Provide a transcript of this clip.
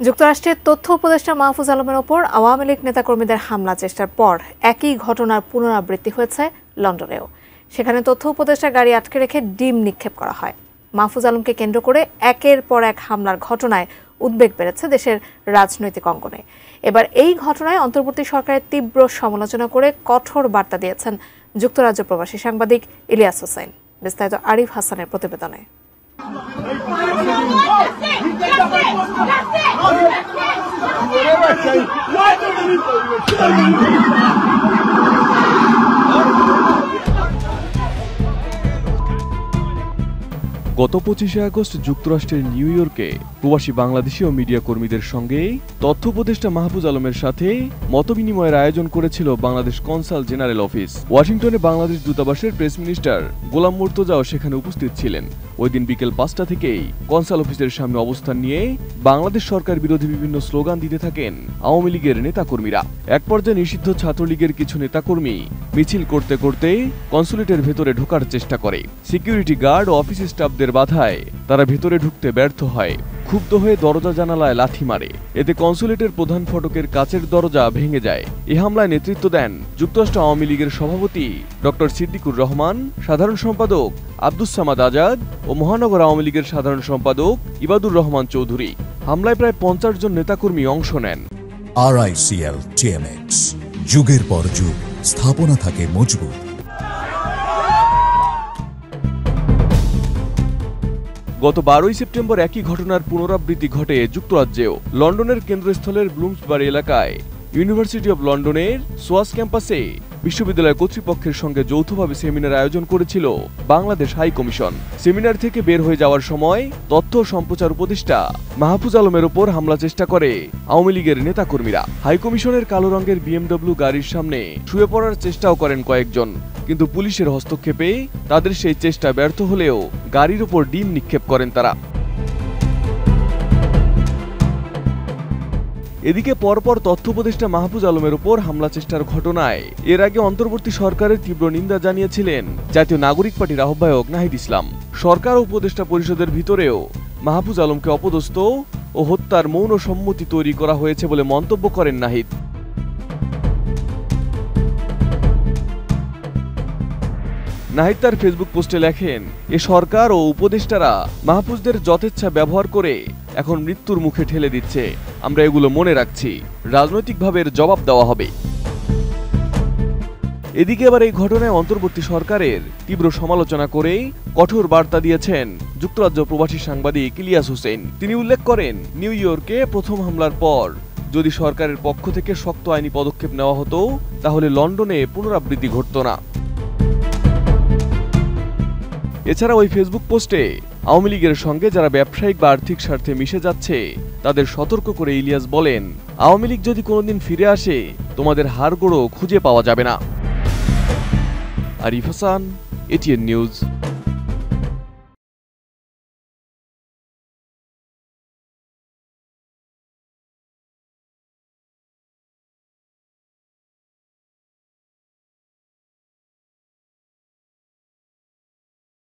যুক্তরাষ্ট্রের তথ্য উপদেষ্টা মাহফুজ আলমের ওপর আওয়ামী লীগ নেতাকর্মীদের হামলা চেষ্টার পর একই ঘটনার পুনরাবৃত্তি হয়েছে লন্ডনেও। সেখানে তথ্য উপদেষ্টা গাড়ি আটকে রেখে ডিম নিক্ষেপ করা হয়। মাহফুজ আলমকে কেন্দ্র করে একের পর এক হামলার ঘটনায় উদ্বেগ বেড়েছে দেশের রাজনৈতিক অঙ্গনে। এবার এই ঘটনায় অন্তর্বর্তী সরকারের তীব্র সমালোচনা করে কঠোর বার্তা দিয়েছেন যুক্তরাজ্য প্রবাসী সাংবাদিক ইলিয়াস হোসেন। বিস্তারিত আরিফ হাসানের প্রতিবেদনে। গত 25শে আগস্ট যুক্তরাষ্ট্রের নিউ ইয়র্কে প্রবাসী বাংলাদেশি ও মিডিয়া কর্মীদের সঙ্গে তথ্য উপদেষ্টা মাহফুজ আলমের সাথে মতবিনিময়ের আয়োজন করেছিল বাংলাদেশ কনসাল জেনারেল অফিস। ওয়াশিংটনে বাংলাদেশ দূতাবাসের প্রেস মিনিস্টার গোলাম মুর্তজাও সেখানে উপস্থিত ছিলেন। ওই দিন বিকেল 5টা থেকেই কনসাল অফিসের সামনে অবস্থান নিয়ে বাংলাদেশ সরকার বিরোধী বিভিন্ন স্লোগান দিতে থাকেন আওয়ামী লীগের নেতাকর্মীরা। এক পর্যায়ে নিষিদ্ধ ছাত্রলীগের কিছু নেতাকর্মী মিছিল করতে করতে কনসুলেটের ভেতরে ঢোকার চেষ্টা করে। সিকিউরিটি গার্ড ও অফিস স্টাফদের বাধায় তারা ভেতরে ঢুকতে ব্যর্থ হয়। ক্ষুব্ধ হয়ে দরজা জানালায় লাথি মারে। এতে কনসুলেটের প্রধান ফটকের কাচের দরজা ভেঙে যায়। এই হামলায় নেতৃত্ব দেন যুক্তরাষ্ট্র আওয়ামী লীগের সভাপতি ডক্টর সিদ্দিকুর রহমান, সাধারণ সম্পাদক আব্দুস সামাদ আজাদ ও মহানগর আওয়ামী লীগের সাধারণ সম্পাদক ইবাদুর রহমান চৌধুরী। হামলায় প্রায় 50 জন নেতাকর্মী অংশ নেন। RICL TMX, যুগের পর যুগ স্থাপনা থাকে মজবুত। গত 12ই সেপ্টেম্বর একই ঘটনার পুনরাবৃত্তি ঘটে যুক্তরাজ্যেও। লন্ডনের কেন্দ্রস্থলের ব্লুমসবারি এলাকায় ইউনিভার্সিটি অব লন্ডনের সোয়াস ক্যাম্পাসে বিশ্ববিদ্যালয় কর্তৃপক্ষের সঙ্গে যৌথভাবে সেমিনার আয়োজন করেছিল বাংলাদেশ হাই কমিশন। সেমিনার থেকে বের হয়ে যাওয়ার সময় তথ্য সম্প্রচার উপদেষ্টা মাহফুজ আলমের ওপর হামলা চেষ্টা করে আওয়ামী লীগের নেতাকর্মীরা। হাই কমিশনের কালো রঙের BMW গাড়ির সামনে শুয়ে পড়ার চেষ্টাও করেন কয়েকজন, কিন্তু পুলিশের হস্তক্ষেপে তাদের সেই চেষ্টা ব্যর্থ হলেও গাড়ির ওপর ডিম নিক্ষেপ করেন তারা। এদিকে পরপর তথ্য উপদেষ্টা মাহফুজ আলমের ওপর হামলা চেষ্টার ঘটনায় এর আগে অন্তর্বর্তী সরকারের তীব্র নিন্দা জানিয়েছিলেন জাতীয় নাগরিক পার্টির আহ্বায়ক নাহিদ ইসলাম। সরকার ও উপদেষ্টা পরিষদের ভিতরেও মাহফুজ আলমকে অপদস্থ ও হত্যার মৌন সম্মতি তৈরি করা হয়েছে বলে মন্তব্য করেন নাহিদ। নাহিদ তার ফেসবুক পোস্টে লেখেন, এ সরকার ও উপদেষ্টারা মাহফুজদের যথেচ্ছা ব্যবহার করে এখন মৃত্যুর মুখে ঠেলে দিচ্ছে। আমরা এগুলো মনে রাখছি, রাজনৈতিকভাবে এর জবাব দেওয়া হবে। এদিকে এবার এই ঘটনায় অন্তর্বর্তী সরকারের তীব্র সমালোচনা করে কঠোর বার্তা দিয়েছেন যুক্তরাজ্য প্রবাসী সাংবাদিক ইলিয়াস হোসেন। তিনি উল্লেখ করেন, নিউ ইয়র্কে প্রথম হামলার পর যদি সরকারের পক্ষ থেকে শক্ত আইনি পদক্ষেপ নেওয়া হতো তাহলে লন্ডনে পুনরাবৃত্তি ঘটত না। এছাড়া ওই ফেসবুক পোস্টে আওয়ামী লীগের সঙ্গে যারা ব্যবসায়িক বা আর্থিক স্বার্থে মিশে যাচ্ছে তাদের সতর্ক করে ইলিয়াস বলেন, আওয়ামী লীগ যদি কোনোদিন ফিরে আসে তোমাদের হাড়গোড়ও খুঁজে পাওয়া যাবে না। Arif Hasan, ATN news.